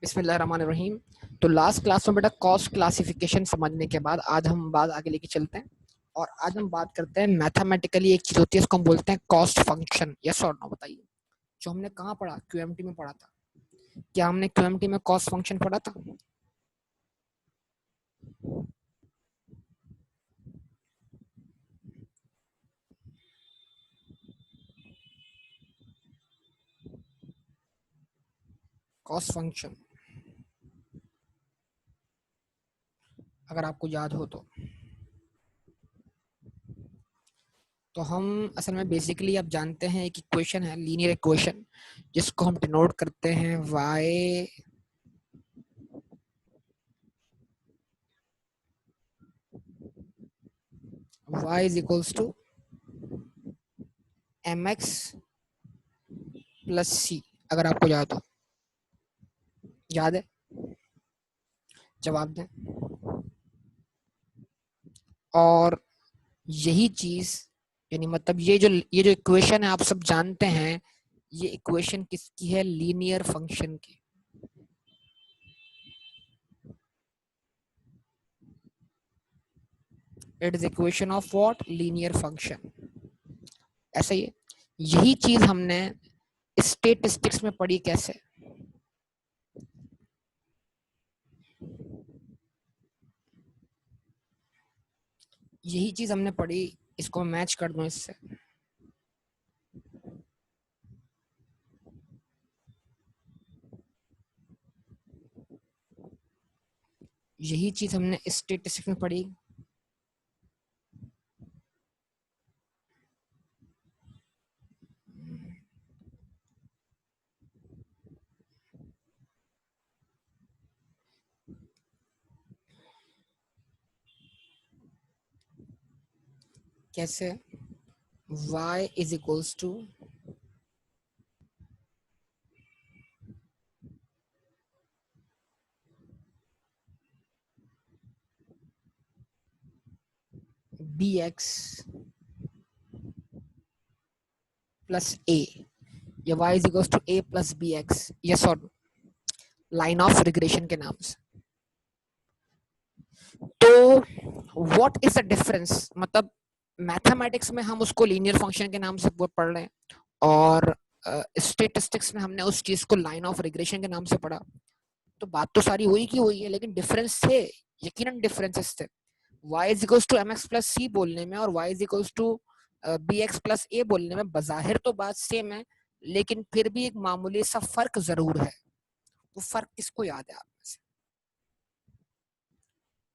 बिस्मिल्लाहिर्रहमानिर्रहीम। तो last class में बेटा कॉस्ट क्लासिफिकेशन समझने के बाद आज हम बात आगे लेके चलते हैं और आज हम बात करते हैं मैथमेटिकली एक चीज होती है, इसको हम बोलते हैं कॉस्ट फंक्शन। यस और नो बताइए। जो हमने कहाँ पढ़ा, क्यूएमटी में पढ़ा था। क्या हमने क्यूएमटी में कॉस्ट फंक्शन पढ़ा था? कॉस्ट फंक्शन अगर आपको याद हो तो हम असल में बेसिकली आप जानते हैं एक इक्वेशन है, लीनियर इक्वेशन, जिसको हम डिनोट करते हैं y is equals to m x plus c. अगर आपको याद हो, याद है? जवाब दें। और यही चीज यानी मतलब ये जो इक्वेशन है आप सब जानते हैं, ये इक्वेशन किसकी है? लीनियर फंक्शन की। It is equation of what? Linear function. ऐसा ही है। यही चीज हमने स्टेटिस्टिक्स में पढ़ी। कैसे? यही चीज हमने पढ़ी। इसको मैच कर दूं इससे। यही चीज हमने स्टेटिस्टिक्स में पढ़ी। कैसे? y is equals to b x plus a, या y is equals to a plus b x. Yes और लाइन ऑफ रिग्रेशन के नाम से। तो व्हाट इज द डिफरेंस? मतलब मैथमेटिक्स में हम उसको लीनियर फंक्शन के नाम से पढ़ रहे हैं और स्टेटिस्टिक्स में हमने उस चीज को लाइन ऑफ रिग्रेशन के नाम से पढ़ा। तो बात तो सारी हुई की हुई है, लेकिन डिफरेंस थे, यकीनन डिफरेंसेस थे। y is equals to m x plus c बोलने में और y is equals to b x plus a बोलने में बजाहिर तो बात सेम है, लेकिन फिर भी एक मामूली सा फर्क जरूर है। वो फर्क किसको याद है आप में से?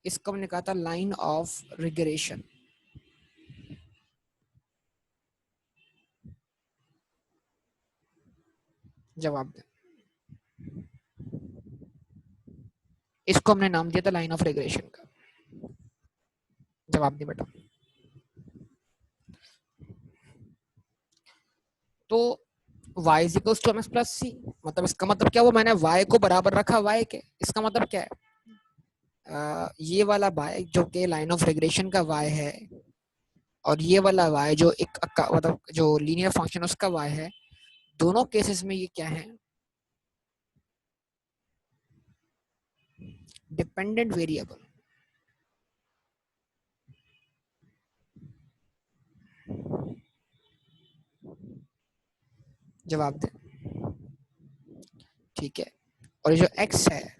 इसको हमने कहा था लाइन ऑफ रिग्रेशन। जवाब दें। इसको हमने नाम दिया था लाइन ऑफ रिग्रेशन का। जवाब दें बेटा। तो y is equals to m x plus c, मतलब इसका मतलब क्या हुआ? मैंने y को बराबर रखा y के। इसका मतलब क्या है? ये वाला y जो कि लाइन ऑफ रिग्रेशन का y है और ये वाला y जो एक मतलब जो लीनियर फंक्शन उसका y है, दोनों केसेस में ये क्या है? Dependent variable. जवाब दें। ठीक है। और ये जो x है,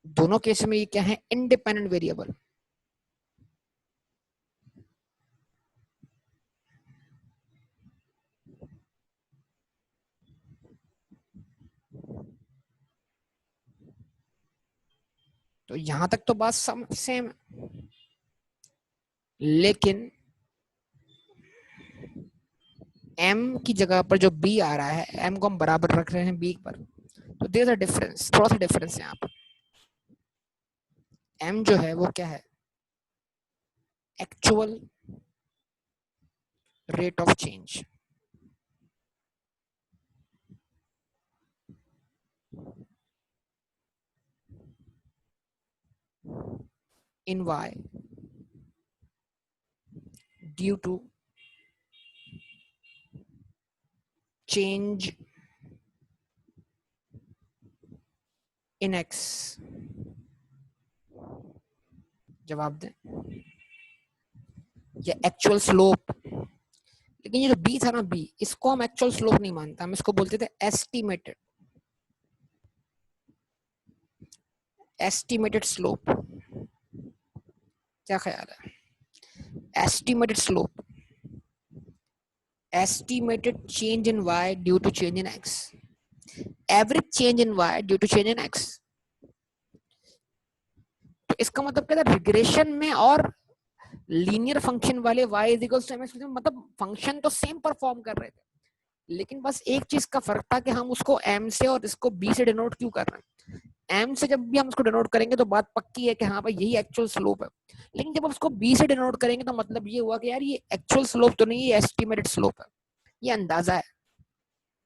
दोनों केस में ये क्या है? Independent variable. तो यहां तक तो बात सेम है, लेकिन m की जगह पर जो b आ रहा है, m को हम बराबर रख रहे हैं b पर, तो देयर इज अ डिफरेंस, थोड़ा सा डिफरेंस है यहाँ पर। m जो है वो क्या है? Actual rate of change in y due to change in x, जवाब दें, या एक्चुअल स्लोप। लेकिन ये जो बी था ना, बी, इसको हम एक्चुअल स्लोप नहीं मानते, हम इसको बोलते थे एस्टिमेटेड, एस्टिमेटेड स्लोप। क्या ख्याल है? Estimated slope, estimated change in y due to change in x, average change in y due to change in x। तो इसका मतलब क्या था, रिग्रेशन में और लीनियर फंक्शन वाले y is equal to mx, मतलब फंक्शन तो सेम परफॉर्म कर रहे थे, लेकिन बस एक चीज का फर्क था कि हम उसको m से और इसको b से डिनोट क्यों कर रहे हैं। m से जब भी हम उसको डिनोट करेंगे तो बात पक्की है कि हाँ भाई यही एक्चुअल स्लोप है, लेकिन जब हम उसको b से डिनोट करेंगे तो मतलब ये हुआ कि यार ये एक्चुअल स्लोप तो नहीं, ये एस्टिमेटेड स्लोप है, ये अंदाजा है,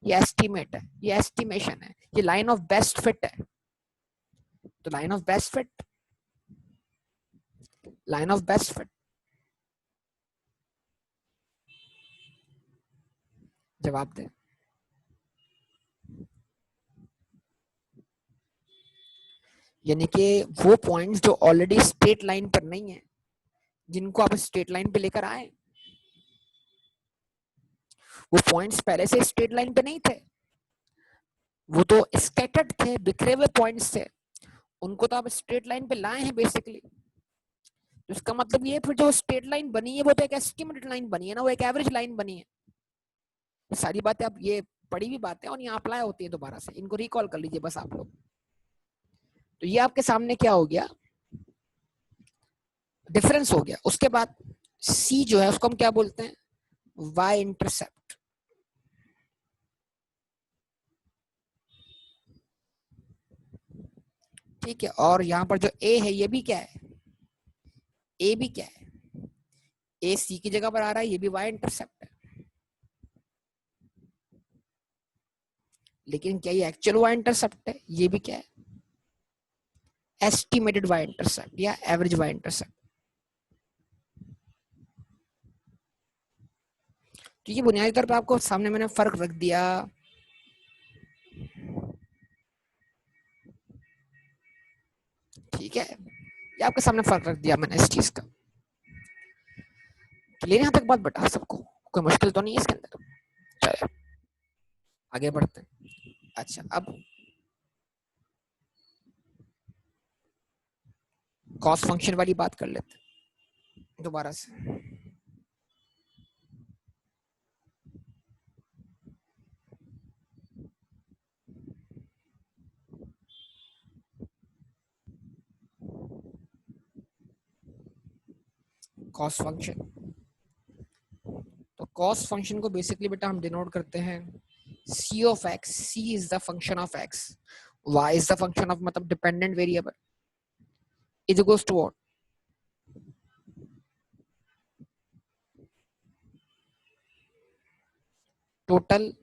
ये एस्टिमेट है, ये एस्टिमेशन है, ये लाइन ऑफ बेस्ट फिट है। तो line of best fit, line of best fit, जवाब दे। यानी कि वो पॉइंट्स जो ऑलरेडी स्ट्रेट लाइन पर नहीं है, जिनको आप स्ट्रेट लाइन पे लेकर आए, वो पॉइंट्स पहले से स्ट्रेट लाइन पे नहीं थे, वो तो स्कैटर्ड थे, बिखरे हुए पॉइंट्स थे, उनको तो आप स्ट्रेट लाइन पे लाए हैं बेसिकली। तो इसका मतलब ये फिर जो स्ट्रेट लाइन बनी है वो तो एक एस्टिमेटेड लाइन बनी है ना, वो एक एवरेज लाइन बनी है। सारी बातें आप ये पढ़ी हुई बातें और यहाँ अप्लाई होती है दोबारा से, इनको रिकॉल कर लीजिए बस आप लोग। तो ये आपके सामने क्या हो गया, डिफरेंस हो गया। उसके बाद सी जो है उसको हम क्या बोलते हैं, वाई इंटरसेप्ट। ठीक है, और यहाँ पर जो ए है ये भी क्या है, ए भी क्या है, ए सी की जगह पर आ रहा है, ये भी वाई इंटरसेप्ट है। लेकिन क्या ये एक्चुअल वाई इंटरसेप्ट है, ये भी क्या है, एस्टिमेटेड वाई इंटरसेप्ट या एवरेज वाई इंटरसेप्ट। तो ये बुनियादी तौर पर आपको सामने मैंने फर्क रख दिया। ठीक है, ये आपके सामने फर्क रख दिया मैंने इस चीज का। क्लियर यहाँ तक बात बेटा सबको, कोई मुश्किल तो नहीं है इसके अंदर? चलिए आगे बढ़ते हैं। अच्छा, अब कॉस्ट फंक्शन वाली बात कर लेते हैं दोबारा से। कॉस्ट फंक्शन, तो कॉस्ट फंक्शन को बेसिकली बेटा हम डिनोट करते हैं c of x, c is the function of x, y is the function of मतलब dependent variable, is equals to what, total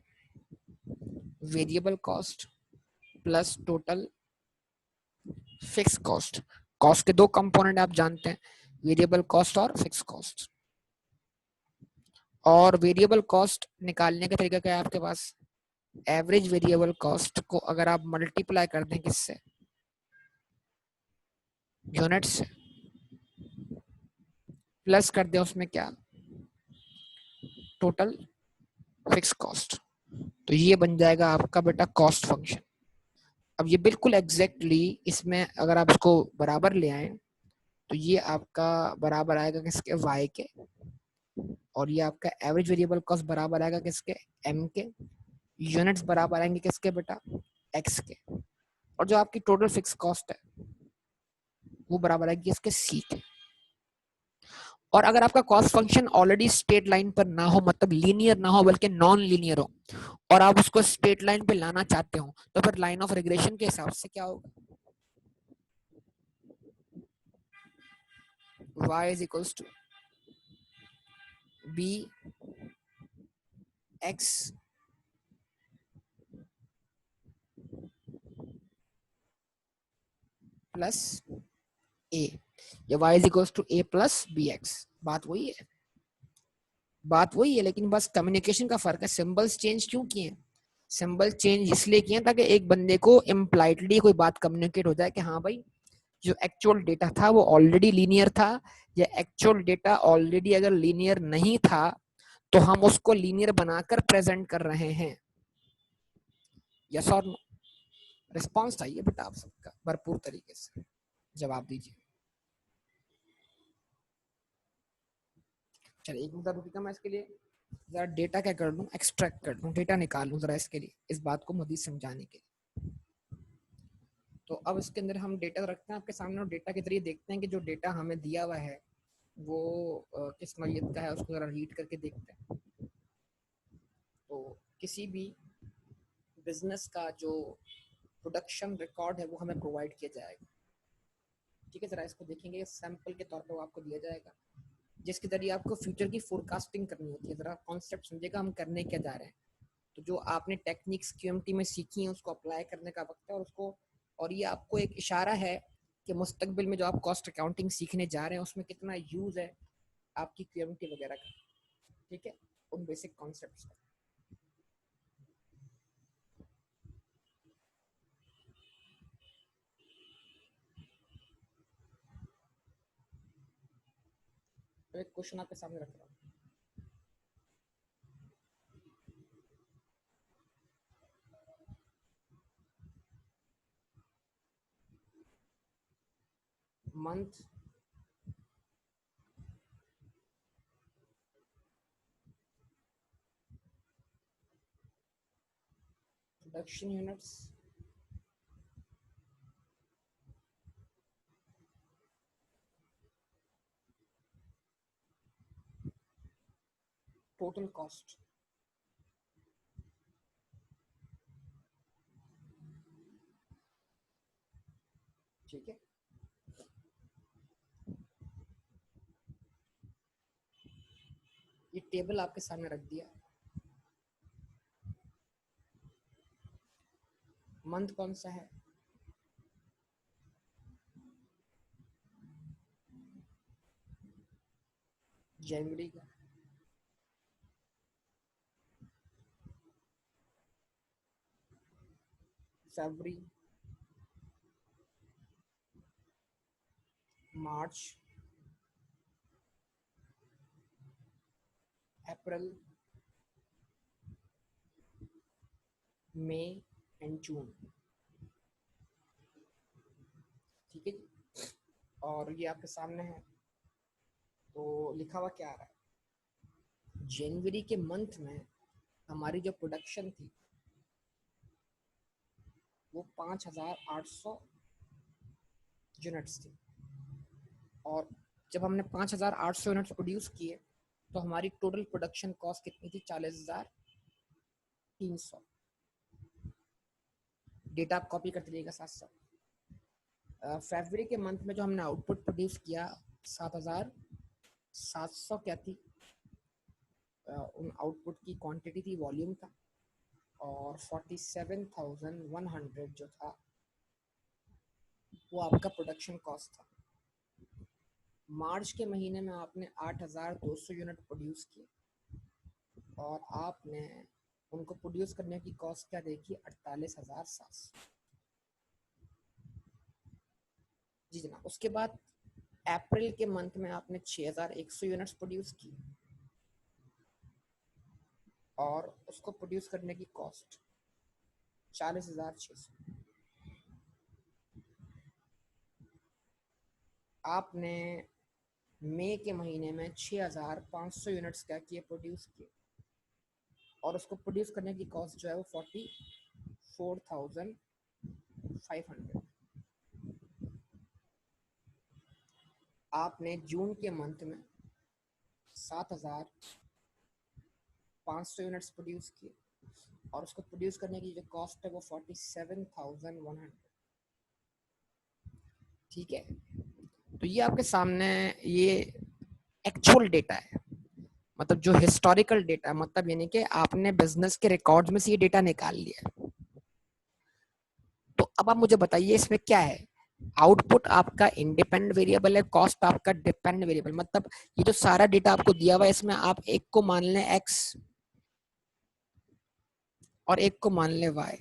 variable cost plus total fix cost. Cost के दो component आप जानते हैं, वेरिएबल कॉस्ट और fix cost. और variable cost निकालने का तरीका क्या है आपके पास, एवरेज वेरिएबल कॉस्ट को अगर आप मल्टीप्लाई कर दें किससे, यूनिट से, प्लस कर दें उसमें क्या, टोटल फिक्स कॉस्ट, तो ये बन जाएगा आपका बेटा कॉस्ट फंक्शन। अब ये बिल्कुल एग्जैक्टली इसमें अगर आप इसको बराबर ले आए तो ये आपका बराबर आएगा किसके, y के, और ये आपका एवरेज वेरिएबल कॉस्ट बराबर आएगा किसके, m के, यूनिट्स बराबर आएंगे किसके बेटा, x के, और जो आपकी टोटल फिक्स कॉस्ट है वो बराबर आएगी इसके c के। और अगर आपका cost function already straight line पर ना हो, मतलब लीनियर ना हो बल्कि नॉन लीनियर हो, और आप उसको स्ट्रेट लाइन पे लाना चाहते हो, तो फिर लाइन ऑफ रिग्रेशन के हिसाब से क्या होगा, y is equals to b x plus a, या y is equals to a plus bx। बात वही है, बात वही है, लेकिन बस कम्युनिकेशन का फर्क है, सिंबल्स चेंज क्यों किए, सिंबल चेंज इसलिए किए ताकि एक बंदे को इम्प्लाइडली कोई बात कम्युनिकेट हो जाए कि हाँ भाई जो एक्चुअल डेटा था वो ऑलरेडी लीनियर था, या एक्चुअल डेटा ऑलरेडी अगर लीनियर नहीं था तो हम उसको लीनियर बनाकर प्रेजेंट कर रहे हैं। यस और नो? रिस्पॉन्स चाहिए बेटा आप सबका भरपूर तरीके से जवाब दीजिए। चलिए एक मिनट रुकिएगा, मैं इसके लिए जरा डेटा क्या कर लूँ, एक्सट्रैक्ट कर लूँ, डेटा निकाल लूँ जरा इसके लिए, इस बात को मजीद समझाने के लिए। तो अब इसके अंदर हम डेटा रखते हैं आपके सामने और डेटा के जरिए देखते हैं कि जो डेटा हमें दिया हुआ है वो किस नौइयत का है, उसको जरा रीड करके देखते हैं। तो किसी भी बिजनेस का जो प्रोडक्शन रिकॉर्ड है वो हमें प्रोवाइड किया जाएगा। ठीक है, जरा इसको देखेंगे, सैंपल के तौर पर आपको दिया जाएगा जिसके जरिए आपको फ्यूचर की फोरकास्टिंग करनी होती है। जरा कॉन्सेप्ट समझेगा हम करने क्या जा रहे हैं। तो जो आपने टेक्निक्स क्यूएमटी में सीखी हैं उसको अप्लाई करने का वक्त है, और उसको, और ये आपको एक इशारा है कि मुस्तकबिल में जो आप कॉस्ट अकाउंटिंग सीखने जा रहे हैं उसमें कितना यूज है आपकी क्यूएमटी वगैरह का। ठीक है, उन बेसिक कॉन्सेप्ट्स का। तो एक क्वेश्चन आपके सामने रख रहा हूँ, month production units total cost. ठीक है, ये टेबल आपके सामने रख दिया। मंथ कौन सा है? जनवरी का। फरवरी, मार्च, अप्रैल, मई एंड जून। ठीक है जी, और ये आपके सामने है। तो लिखा हुआ क्या आ रहा है? जनवरी के मंथ में हमारी जो प्रोडक्शन थी वो 5,800 यूनिट्स थी, और जब हमने 5,800 यूनिट्स प्रोड्यूस किए तो हमारी टोटल प्रोडक्शन कॉस्ट कितनी थी? 40,300। डेटा आप कॉपी करते रहिएगा साथ साथ। फरवरी के मंथ में जो हमने आउटपुट प्रोड्यूस किया 7,700 क्या थी? उन आउटपुट की क्वांटिटी थी, वॉल्यूम था, और 47,100 जो था वो आपका प्रोडक्शन कॉस्ट था। मार्च के महीने में आपने 8,200 यूनिट प्रोड्यूस किए और आपने उनको प्रोड्यूस करने की कॉस्ट क्या देखी? 48,700। जी जनाब। उसके बाद अप्रैल के मंथ में आपने 6,100 यूनिट्स प्रोड्यूस की और उसको प्रोड्यूस करने की कॉस्ट 40,600। आपने मई के महीने में 6,500 यूनिट्स क्या किए? प्रोड्यूस किए, और उसको प्रोड्यूस करने की कॉस्ट जो है वो 44,500। आपने जून के मंथ में 7,500 यूनिट्स प्रोड्यूस किए और उसको प्रोड्यूस करने की जो कॉस्ट है वो 47,100। ठीक है, तो ये आपके सामने ये एक्चुअल डेटा है, मतलब जो हिस्टोरिकल डेटा, मतलब यानी कि आपने बिजनेस के रिकॉर्ड्स में से ये डेटा निकाल लिया। तो अब आप मुझे बताइए इसमें क्या है? आउटपुट आपका इंडिपेंडेंट वेरिएबल है, कॉस्ट आपका डिपेंडेंट वेरिएबल। मतलब ये जो सारा डेटा आपको दिया हुआ है इसमें आप एक को मान लें एक्स, और एक को मान ले y।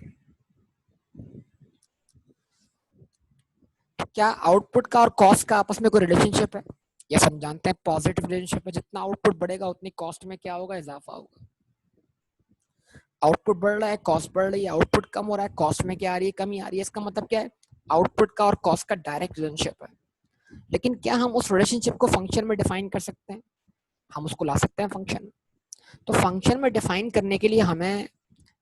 क्या आउटपुट का और कॉस्ट का आपस में कोई रिलेशनशिप है? यस, हम जानते हैं पॉजिटिव रिलेशनशिप है। जितना आउटपुट बढ़ेगा उतनी कॉस्ट में क्या होगा? इजाफा होगा। आउटपुट बढ़ रहा है, कॉस्ट बढ़ रही है, आउटपुट कम हो रहा है, कॉस्ट में क्या आ रही है? कमी आ रही है। इसका मतलब क्या है? आउटपुट का और कॉस्ट का डायरेक्ट रिलेशनशिप है। लेकिन क्या हम उस रिलेशनशिप को फंक्शन में डिफाइन कर सकते हैं? हम उसको ला सकते हैं फंक्शन में। तो फंक्शन में डिफाइन करने के लिए हमें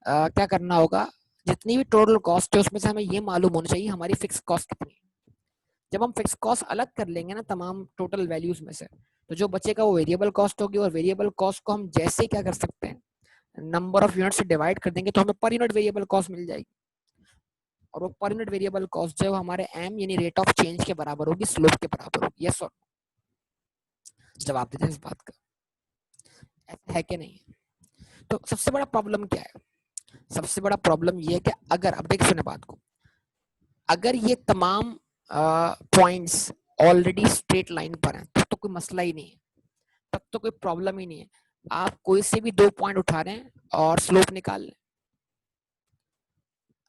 क्या करना होगा? जितनी भी टोटल कॉस्ट है उसमें से हमें ये मालूम होना चाहिए हमारी फिक्स कॉस्ट कितनी है। जब हम फिक्स कॉस्ट अलग कर लेंगे ना तमाम टोटल वैल्यूज में से, तो जो बचेगा वो वेरिएबल कॉस्ट होगी। और वेरिएबल कॉस्ट को हम जैसे क्या कर सकते हैं, नंबर ऑफ यूनिट से डिवाइड कर देंगे तो हमें पर यूनिट वेरिएबल कॉस्ट मिल जाएगी। और वो पर यूनिट वेरिएबल कॉस्ट जो हमारे एम यानी रेट ऑफ चेंज के बराबर होगी, स्लोप के बराबर होगी। यस और जवाब देते हैं इस बात का, ऐसा है कि नहीं? तो सबसे बड़ा प्रॉब्लम क्या है? सबसे बड़ा प्रॉब्लम ये है कि अगर, अब देखिए सुने बात को, अगर ये तमाम पॉइंट्स ऑलरेडी स्ट्रेट लाइन पर हैं तब तो कोई मसला ही नहीं है, तब तो कोई प्रॉब्लम ही नहीं है। आप कोई से भी दो पॉइंट उठा रहे हैं और स्लोप निकाल लें।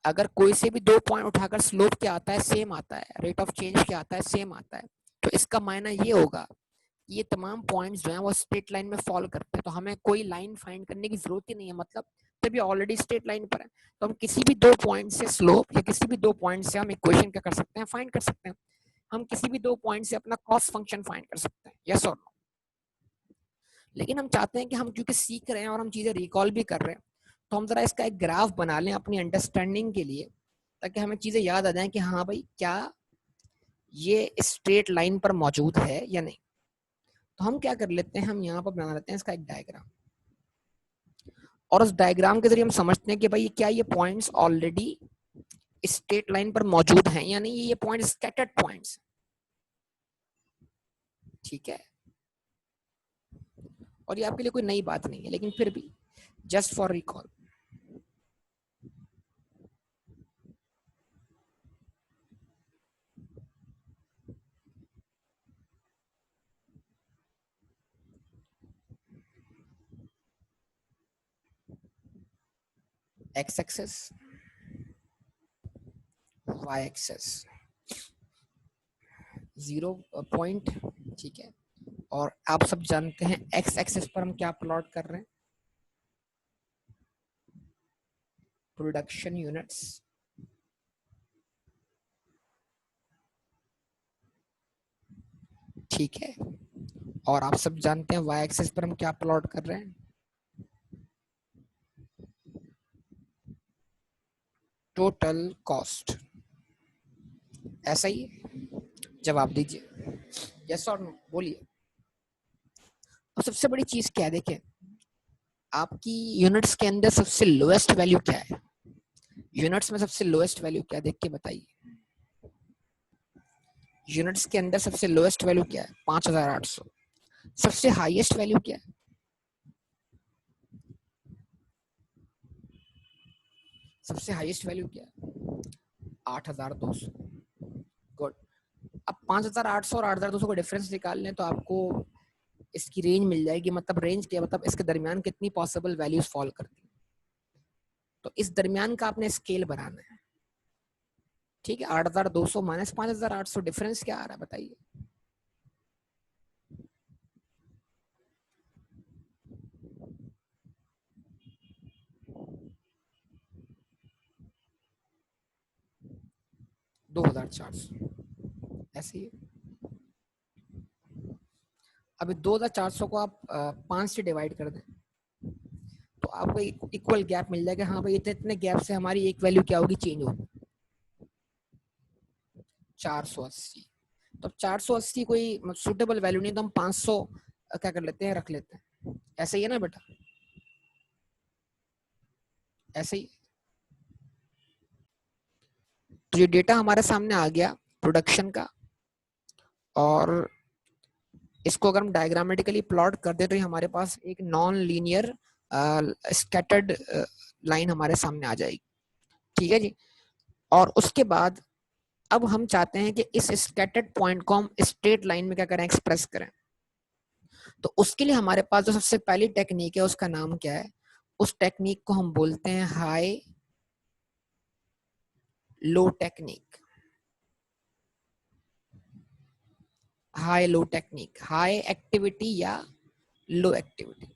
अगर कोई से भी दो पॉइंट उठाकर स्लोप क्या आता है? सेम आता है। रेट ऑफ चेंज क्या आता है? सेम आता है। तो इसका मायना ये होगा कि ये तमाम पॉइंट्स जो हैं वो स्ट्रेट लाइन में फॉल करते हैं। तो हमें कोई लाइन फाइंड करने की जरूरत ही नहीं है, मतलब तभी ऑलरेडी स्ट्रेट लाइन पर है। तो हम किसी भी दो पॉइंट से स्लोप या किसी भी दो पॉइंट से हम इक्वेशन क्या कर सकते हैं? फाइंड कर सकते हैं। हम किसी भी दो पॉइंट से अपना कॉस्ट फंक्शन फाइंड कर सकते हैं। यस और नो? लेकिन हम चाहते हैं कि हम क्योंकि सीख रहे हैं और हम चीजें रिकॉल भी कर रहे हैं, तो हम जरा इसका एक ग्राफ बना लें अपनी अंडरस्टैंडिंग के लिए, ताकि हमें चीजें याद आ जाएं कि हाँ भाई क्या ये स्ट्रेट लाइन पर मौजूद है या नहीं। तो हम क्या कर लेते हैं, हम यहाँ पर बना लेते हैं इसका एक डायग्राम, और उस डायग्राम के जरिए हम समझते हैं कि भाई क्या ये पॉइंट्स ऑलरेडी स्ट्रेट लाइन पर मौजूद हैं या नहीं। ये पॉइंट स्कैटर्ड पॉइंट्स, ठीक है। और ये आपके लिए कोई नई बात नहीं है, लेकिन फिर भी just for recall, x axis, y axis 0 point, ठीक है। और आप सब जानते हैं एक्स एक्सेस पर हम क्या प्लॉट कर रहे हैं? प्रोडक्शन यूनिट्स, ठीक है। और आप सब जानते हैं वाई एक्सेस पर हम क्या प्लॉट कर रहे हैं? Total cost. ऐसा ही है? जवाब दीजिए, यस और नो, बोलिए। और सबसे बड़ी चीज क्या है, देखें आपकी यूनिट्स के अंदर सबसे लोएस्ट वैल्यू क्या है? यूनिट्स में सबसे लोएस्ट वैल्यू क्या है, देख के बताइए। यूनिट्स के अंदर सबसे लोएस्ट वैल्यू क्या है? 5800। सबसे हाईएस्ट वैल्यू क्या है? सबसे हाईएस्ट वैल्यू क्या है? 8200। गुड। अब 5800 और 8200 का डिफरेंस निकाल लें तो आपको इसकी रेंज मिल जाएगी। मतलब रेंज क्या, मतलब इसके दरमियान कितनी पॉसिबल वैल्यूज फॉल करती हैं। तो इस दरमियान का आपने स्केल बनाना है, ठीक है। 8200 माइनस 5800, डिफरेंस क्या आ रहा है बताइए? दो हजार चार सौ, ऐसे ही। अभी 2400 को आप 5 से डिवाइड कर दें तो आपको इक्वल गैप मिल जाएगा। हाँ भाई इतने इतने गैप से हमारी एक वैल्यू क्या होगी? चेंज होगी। 480। तो 480 कोई सुटेबल वैल्यू नहीं, तो हम 500 क्या कर लेते हैं, रख लेते हैं। ऐसे ही है ना बेटा? ऐसे ही। तो ये डेटा हमारे सामने आ गया प्रोडक्शन का, और इसको अगर हम डायग्रामेटिकली प्लॉट कर दे तो हमारे पास एक नॉन लीनियर स्कैटर्ड लाइन हमारे सामने आ जाएगी, ठीक है जी। और उसके बाद अब हम चाहते हैं कि इस स्कैटर्ड पॉइंट को हम स्ट्रेट लाइन में क्या करें, एक्सप्रेस करें। तो उसके लिए हमारे पास जो सबसे पहली टेक्निक है उसका नाम क्या है? उस टेक्निक को हम बोलते हैं high low technique. High low technique, high activity या लो एक्टिविटी।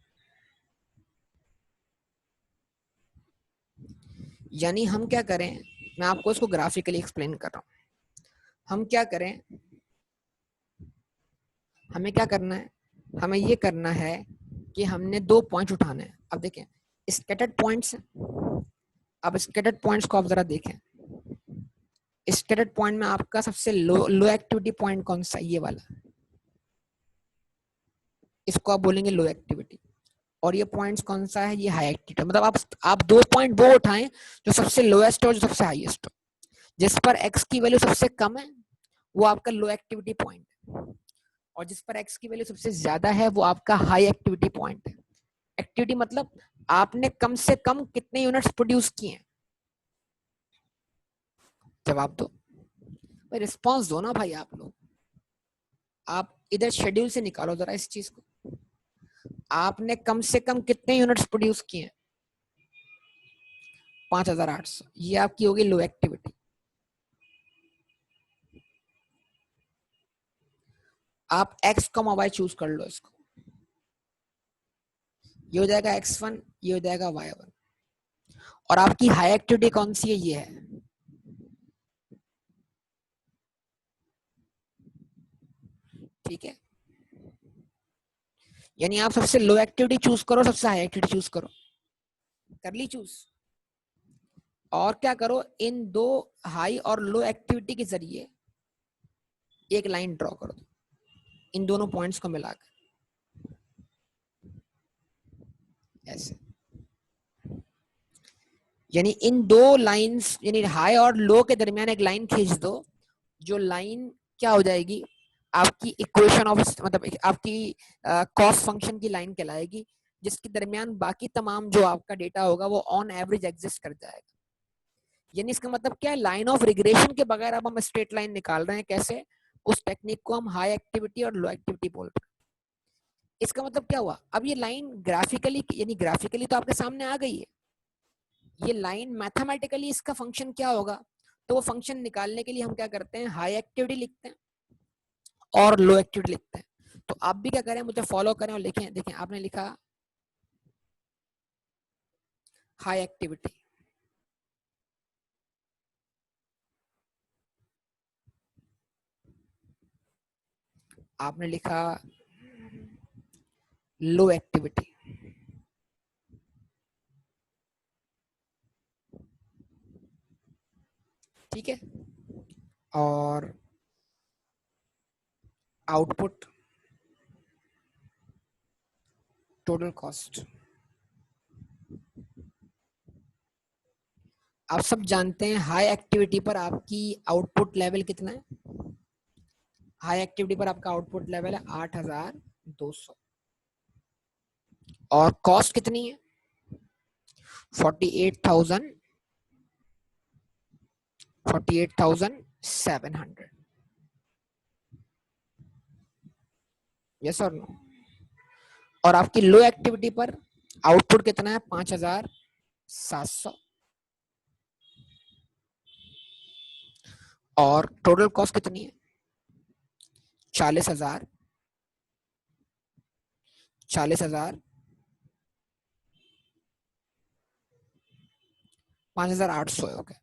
यानी हम क्या करें, मैं आपको इसको ग्राफिकली एक्सप्लेन कर रहा हूं। हम क्या करें, हमें क्या करना है, हमें ये करना है कि हमने 2 पॉइंट उठाने हैं। अब देखें स्कैटर्ड पॉइंट्स, अब स्कैटर्ड पॉइंट्स को आप जरा देखें। स्कैटर्ड पॉइंट में आपका सबसे लो एक्टिविटी पॉइंट कौन सा, ये वाला, इसको आप बोलेंगे लो एक्टिविटी। और ये पॉइंट्स कौन सा है, ये हाई एक्टिविटी। मतलब आप 2 पॉइंट वो उठाएं जो सबसे लोएस्ट और जो सबसे हाईएस्ट हो। जिस पर एक्स की वैल्यू सबसे कम है वो आपका लो एक्टिविटी पॉइंट है, और जिस पर एक्स की वैल्यू सबसे ज्यादा है वो आपका हाई एक्टिविटी पॉइंट है। एक्टिविटी मतलब आपने कम से कम कितने यूनिट्स प्रोड्यूस किए हैं। जवाब दो भाई, रिस्पॉन्स दो ना भाई आप लोग। आप इधर शेड्यूल से निकालो जरा इस चीज को। आपने कम से कम कितने यूनिट्स प्रोड्यूस किए हैं, 5800। ये आपकी होगी लो एक्टिविटी। आप x, y चूज कर लो इसको। ये हो जाएगा x1, ये हो जाएगा y1। और आपकी हाई एक्टिविटी कौन सी है, ये है। ठीक है, यानी आप सबसे लो एक्टिविटी चूज करो, सबसे हाई एक्टिविटी चूज करो। कर ली चूज। और क्या करो, इन दो हाई और लो एक्टिविटी के जरिए एक लाइन ड्रॉ कर दो, इन दोनों पॉइंट्स को मिलाकर ऐसे। यानी इन दो लाइंस, यानी हाई और लो के दरमियान एक लाइन खींच दो। जो लाइन क्या हो जाएगी, आपकी इक्वेशन ऑफ, मतलब आपकी कॉस्ट फंक्शन की लाइन कहलाएगी, जिसके दरमियान बाकी तमाम जो आपका डेटा होगा वो ऑन एवरेज एग्जिस्ट कर जाएगा। यानी इसका मतलब क्या है, लाइन ऑफ रिग्रेशन के बगैर अब हम स्ट्रेट लाइन निकाल रहे हैं। कैसे, उस टेक्निक को हम हाई एक्टिविटी और लो एक्टिविटी बोल रहे हैं। इसका मतलब क्या हुआ, अब ये लाइन ग्राफिकली, यानी ग्राफिकली तो आपके सामने आ गई है। ये लाइन मैथमेटिकली इसका फंक्शन क्या होगा, तो वो फंक्शन निकालने के लिए हम क्या करते हैं, हाई एक्टिविटी लिखते हैं और लो एक्टिविटी लिखते हैं। तो आप भी क्या करें, मुझे फॉलो करें और लिखें। देखें आपने लिखा हाई एक्टिविटी, आपने लिखा लो एक्टिविटी। ठीक है, और आउटपुट टोटल कॉस्ट। आप सब जानते हैं हाई एक्टिविटी पर आपकी आउटपुट लेवल कितना है। हाई एक्टिविटी पर आपका आउटपुट लेवल है 8200, और कॉस्ट कितनी है 48,000, 48,700। यस और नो। और आपकी लो एक्टिविटी पर आउटपुट कितना है 5,700, और टोटल कॉस्ट कितनी है 40,000, 40,000, 5,800 है। ओके,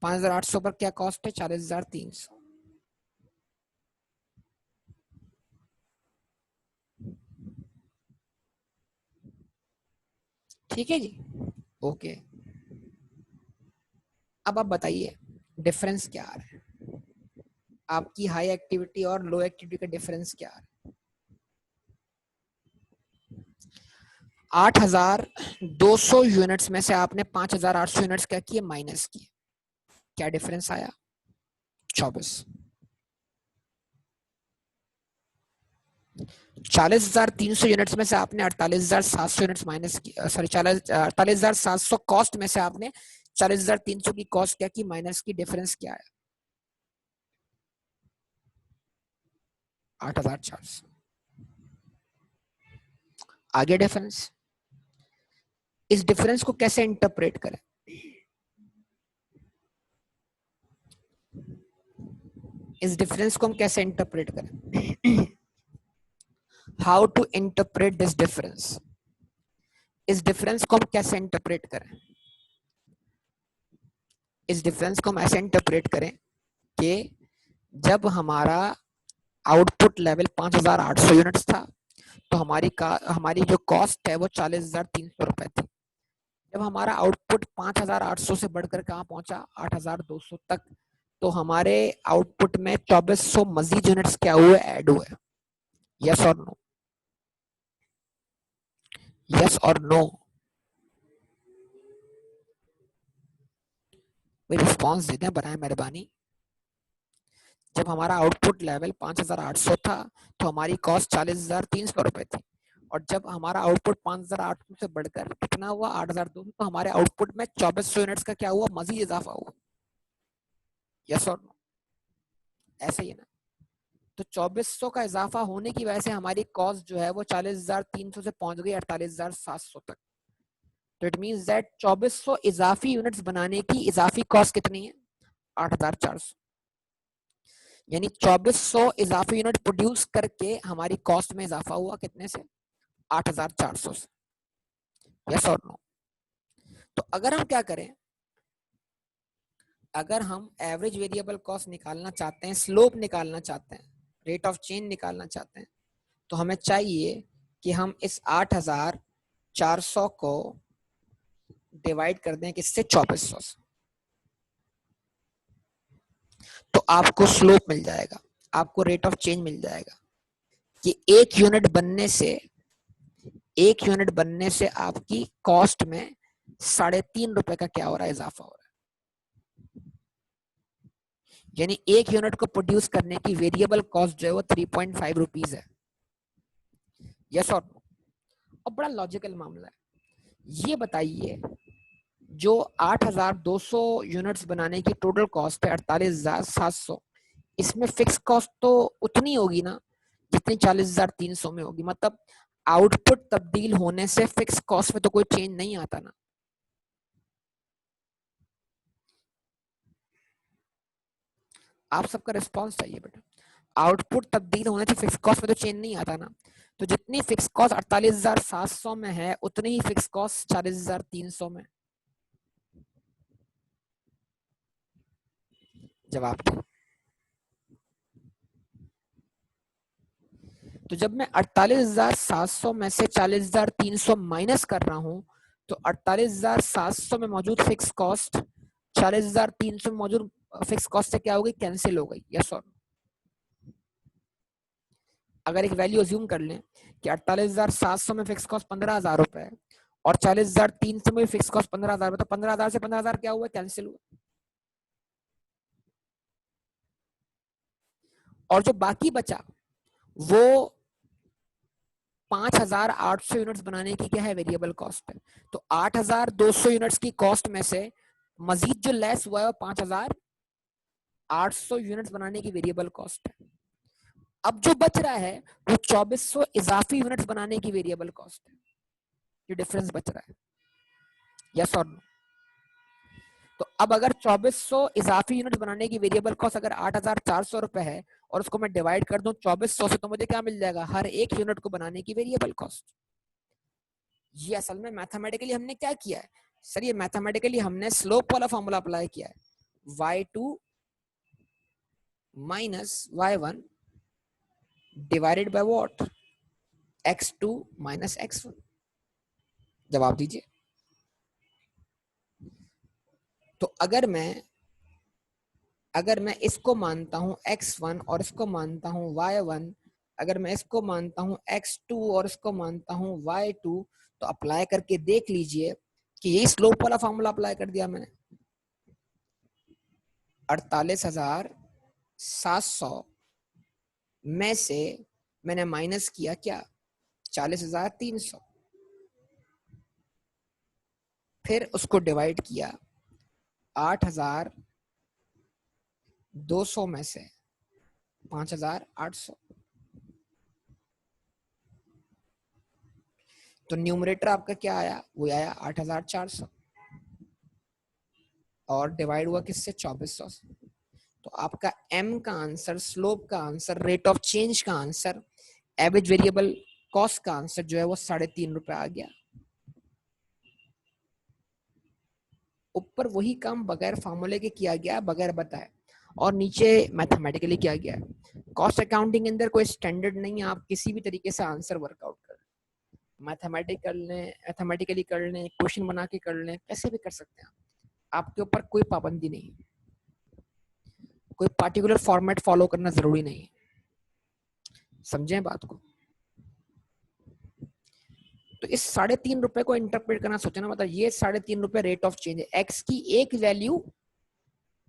5,800 पर क्या कॉस्ट है 40,300। ठीक है जी, ओके। अब आप बताइए डिफरेंस क्या आ रहा है, आपकी हाई एक्टिविटी और लो एक्टिविटी का डिफरेंस क्या आ रहा है। 8,200 यूनिट्स में से आपने 5,800 यूनिट्स क्या किए, माइनस किए। क्या डिफरेंस आया 24। 40,300 यूनिट्स में से आपने 48,700 यूनिट्स माइनस की, सॉरी 48,700 कॉस्ट में से आपने 40,300 की कॉस्ट क्या की, माइनस की। डिफरेंस क्या है 8,400। आगे डिफरेंस इस डिफरेंस को कैसे इंटरप्रेट करें? इस डिफरेंस को हम कैसे इंटरप्रेट करें? How to interpret this difference? इस डिफरेंस को हम कैसे इंटरप्रेट करें? इस डिफरेंस को हम ऐसे इंटरप्रेट करें कि जब हमारा आउटपुट लेवल 5,800 यूनिट्स था तो हमारी जो कॉस्ट है वो 40,300 रुपए थी। जब हमारा आउटपुट 5,800 से बढ़कर कहाँ पहुंचा, 8,200 तक, तो हमारे आउटपुट में 2,400 मजीद यूनिट्स क्या हुए, ऐड हुए। यस और नो? यस और नो? भाई रिस्पॉन्स देते हैं बनाए मेहरबानी। जब हमारा आउटपुट लेवल 5,800 था तो हमारी कॉस्ट 40,300 रुपए थी, और जब हमारा आउटपुट 5,800 से बढ़कर कितना हुआ, 8,200, तो हमारे आउटपुट में 2,400 यूनिट्स का क्या हुआ, मजीद इजाफा हुआ। यस और नो? ऐसे ही है ना? तो 2,400 का इजाफा होने की वजह से हमारी कॉस्ट जो है वो 40,300 से पहुंच गई 48,700 तक। तो इट मींस दैट 2,400 इजाफी यूनिट्स बनाने की इजाफी कॉस्ट कितनी है, 8,400। यानी 2,400 इजाफी यूनिट प्रोड्यूस करके हमारी कॉस्ट में इजाफा हुआ कितने से, 8,400 से। यस और नो? तो अगर हम क्या करें, अगर हम एवरेज वेरिएबल कॉस्ट निकालना चाहते हैं, स्लोप निकालना चाहते हैं, रेट ऑफ चेंज निकालना चाहते हैं, तो हमें चाहिए कि हम इस 8,400 को डिवाइड कर दें किससे, 2,400 से। तो आपको स्लोप मिल जाएगा, आपको रेट ऑफ चेंज मिल जाएगा कि एक यूनिट बनने से आपकी कॉस्ट में 3.5 रुपए का क्या हो रहा है, इजाफा हो रहा है। यानी एक यूनिट को प्रोड्यूस करने की वेरिएबल कॉस्ट जो है वो 3.5 रुपीज है। यस और नो? और बड़ा लॉजिकल मामला है। ये बताइए, जो 8,200 यूनिट्स बनाने की टोटल कॉस्ट है 48,700, इसमें फिक्स कॉस्ट तो उतनी होगी ना जितनी 40,300 में होगी। मतलब आउटपुट तब्दील होने से फिक्स कॉस्ट में तो कोई चेंज नहीं आता ना। आप सबका रिस्पॉन्स चाहिए बेटा। आउटपुट तब्दील होने से फिक्स कॉस्ट में तो चेंज नहीं आता ना। तो जितनी फिक्स कॉस्ट 48,700 में है उतनी ही फिक्स कॉस्ट 40,300 में। जवाब दो। तो जब मैं 48,700 में से 40,300 माइनस कर रहा हूं तो 48,700 में मौजूद फिक्स कॉस्ट 40,300 में मौजूद फिक्स कॉस्ट से क्या हो गई, कैंसिल हो गई। यस और? अगर एक वैल्यू अज्यूम कर लें कि 48,700 में फिक्स कॉस्ट 15,000 रुपए है और 40,300 में फिक्स कॉस्ट 15,000, तो 15,000 से 15,000 क्या हुआ, कैंसिल हुआ। और जो बाकी बचा वो 5,800 यूनिट्स बनाने की क्या है, वेरिएबल कॉस्ट है। तो 8,200 यूनिट्स की कॉस्ट में से मजीद जो लेस हुआ है वो 5,800 यूनिट्स बनाने की वेरिएबल कॉस्ट है। अब जो बच रहा है वो 2,400 इजाफी यूनिट्स बनाने की वेरिएबल कॉस्ट है। ये डिफरेंस बच रहा है। यस और नो? तो अब अगर 2,400 इजाफी यूनिट बनाने की वेरिएबल कॉस्ट अगर 8,400 रुपए है और उसको मैं डिवाइड कर दूं 2,400 से, तो मुझे क्या मिल जाएगा, हर एक यूनिट को बनाने की वेरिएबल कॉस्ट। ये असल में मैथमेटिकली हमने क्या किया है सर, ये मैथमेटिकली हमने स्लोप वाला फॉर्मूला अप्लाई किया है, y2 minus y1 divided by what, x2 minus x1। जवाब दीजिए। तो अगर मैं इसको मानता हूं x1 और इसको मानता हूं y1, अगर मैं इसको मानता हूं x2 और इसको मानता हूं y2, तो अप्लाई करके देख लीजिए कि यही स्लोप वाला फॉर्मूला अप्लाई कर दिया मैंने। 48,700 में से मैंने माइनस किया क्या, 40,300, फिर उसको डिवाइड किया 8,200 में से 5,800। तो न्यूमरेटर आपका क्या आया, वो आया 8400 और डिवाइड हुआ किससे, 2400 से। तो आपका m का आंसर, स्लोप का आंसर, रेट ऑफ चेंज का आंसर, एवरेज वेरिएबल कॉस्ट का आंसर जो है वो 3.5 रुपए आ गया। ऊपर वही काम बगैर फार्मूले के किया गया, बगैर बताए, और नीचे मैथमेटिकली किया गया। कॉस्ट अकाउंटिंग के अंदर कोई स्टैंडर्ड नहीं है, आप किसी भी तरीके से आंसर वर्कआउट कर, मैथमेटिकली कर लें, क्वेश्चन बना के कर लें, कैसे भी कर सकते हैं। आपके ऊपर कोई पाबंदी नहीं, कोई पार्टिकुलर फॉर्मेट फॉलो करना जरूरी नहीं। समझें बात को। तो इस 3.5 रुपए को इंटरप्रेट करना सोचा ना, मतलब ये 3.5 रुपए रेट ऑफ चेंज है। एक्स की एक वैल्यू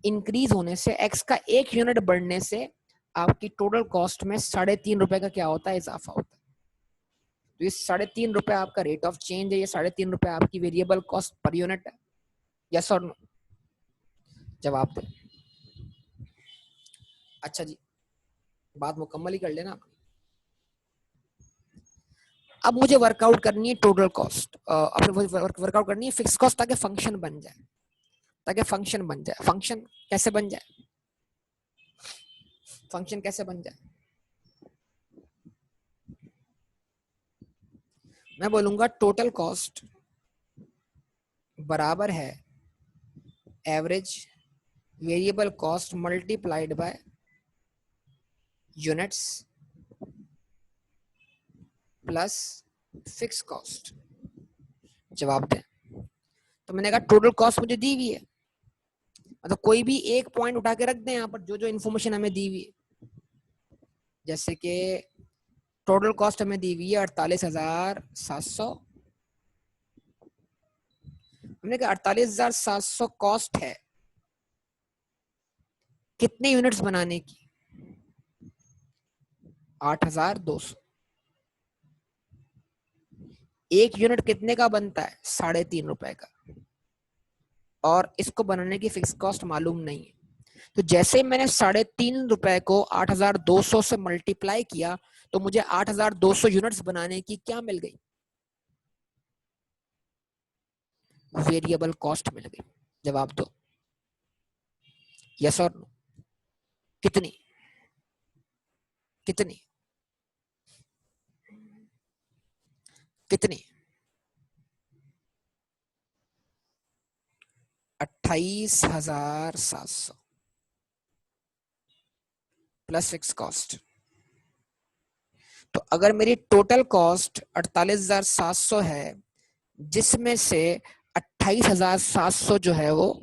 इंक्रीज होने से, एक्स का एक यूनिट बढ़ने से आपकी टोटल कॉस्ट में 3.5 रुपए का क्या होता है, इजाफा होता है। तो ये 3.5 रुपए आपका रेट ऑफ चेंज है, ये 3.5 रुपए आपकी वेरिएबल कॉस्ट पर यूनिट है। यस और नो, जवाब दे। अच्छा जी, बात मुकम्मल ही कर लेना। अब मुझे वर्कआउट करनी है टोटल कॉस्ट, वर्कआउट करनी है फिक्स कॉस्ट, ताकि फंक्शन बन जाए, ताकि फंक्शन बन जाए। फंक्शन कैसे बन जाए, फंक्शन कैसे बन जाए? मैं बोलूंगा टोटल कॉस्ट बराबर है average variable cost multiplied by units plus fix cost. जवाब दें। तो मैंने कहा टोटल कॉस्ट मुझे दी हुई है, मतलब कोई भी एक पॉइंट उठा के रख दें यहाँ पर, जो जो इन्फॉर्मेशन हमें दी हुई है। जैसे कि टोटल कॉस्ट हमें दी हुई है 48,700, हमने कहा 48,700 कॉस्ट है कितने यूनिट्स बनाने की, 8,200। एक यूनिट कितने का बनता है, 3.5 रुपए का, और इसको बनाने की फिक्स कॉस्ट मालूम नहीं है। तो जैसे मैंने 3.5 रुपए को 8,200 से मल्टीप्लाई किया, तो मुझे 8,200 यूनिट्स बनाने की क्या मिल गई, वेरिएबल कॉस्ट मिल गई। जवाब दो, यस और नो। कितनी, कितनी, कितनी? 28,700 प्लस फिक्स कॉस्ट। तो अगर मेरी टोटल कॉस्ट 48,700 है, जिसमें से 28,700 जो है वो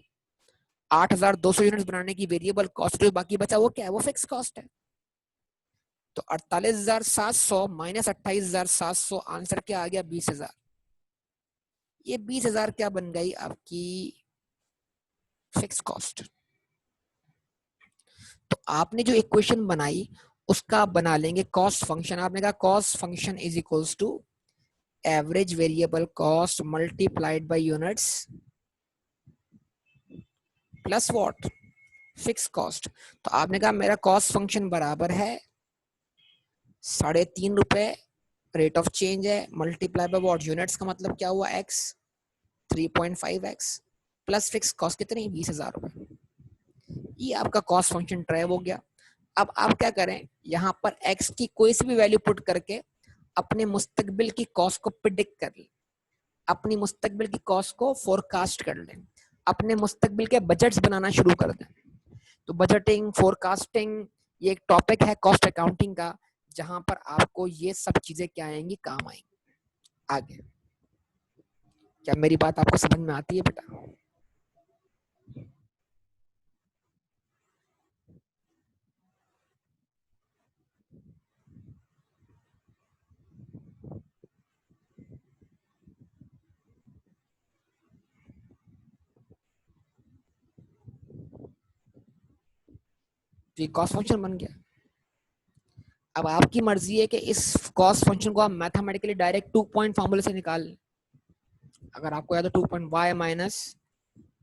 8,200 यूनिट्स बनाने की वेरिएबल कॉस्ट, जो बाकी बचा वो क्या है, वो फिक्स कॉस्ट है। तो 48,700 माइनस 28,700, आंसर क्या आ गया, 20,000। ये 20,000 क्या बन गई, आपकी फिक्स कॉस्ट। तो आपने जो इक्वेशन बनाई उसका आप बना लेंगे कॉस्ट फंक्शन। आपने कहा cost function is equals to average variable cost multiplied by units plus what, fix cost. तो आपने कहा मेरा कॉस्ट फंक्शन बराबर है 3.5 रुपए रेट ऑफ चेंज है, मल्टीप्लाई बाय व्हाट, यूनिट्स का मतलब क्या हुआ, x, 3.5x plus fix cost कितनी, 20,000 रुपए। ये आपका कॉस्ट फंक्शन ड्राइव हो गया। अब आप क्या करें, यहाँ पर x की कोई सी भी वैल्यू पुट करके अपने मुस्तकबिल की कॉस्ट को प्रिडिक्ट कर लें, अपनी मुस्तकबिल की कॉस्ट को फोरकास्ट कर लें, अपने मुस्तकबिल के बजट्स बनाना शुरू कर दें। तो बजटिंग, फोरकास्टिंग, ये एक टॉपिक है कॉस्ट अकाउंटिंग का, जहां पर आपको ये सब चीजें क्या आएंगी, काम आएंगी आगे। क्या मेरी बात आपको समझ में आती है बेटा? तो ये कॉस्ट फंक्शन बन गया। अब आपकी मर्जी है कि इस कॉस्ट फंक्शन को आप मैथमेटिकली डायरेक्ट 2 पॉइंट फॉर्मूले से निकाल लें। अगर आपको याद हो 2 point y minus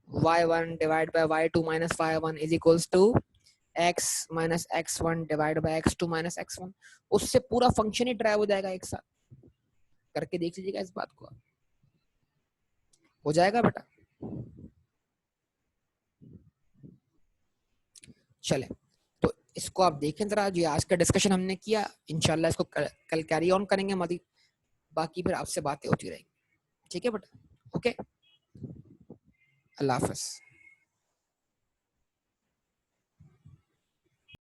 y1 divide by y2 minus y1 is equals to x minus x1 divide by x2 minus x1, उससे पूरा फंक्शन ही ड्राइव हो जाएगा एक साथ। करके देख लीजिएगा इस बात को, हो जाएगा बेटा। चले, तो इसको आप देखें जरा, जो आज का डिस्कशन हमने किया, इंशाल्लाह इसको कल कैरी ऑन करेंगे मजीद, बाकी फिर आपसे बातें होती रहेंगी, ठीक है बेटा, ओके, अल्लाह हाफ़िज़।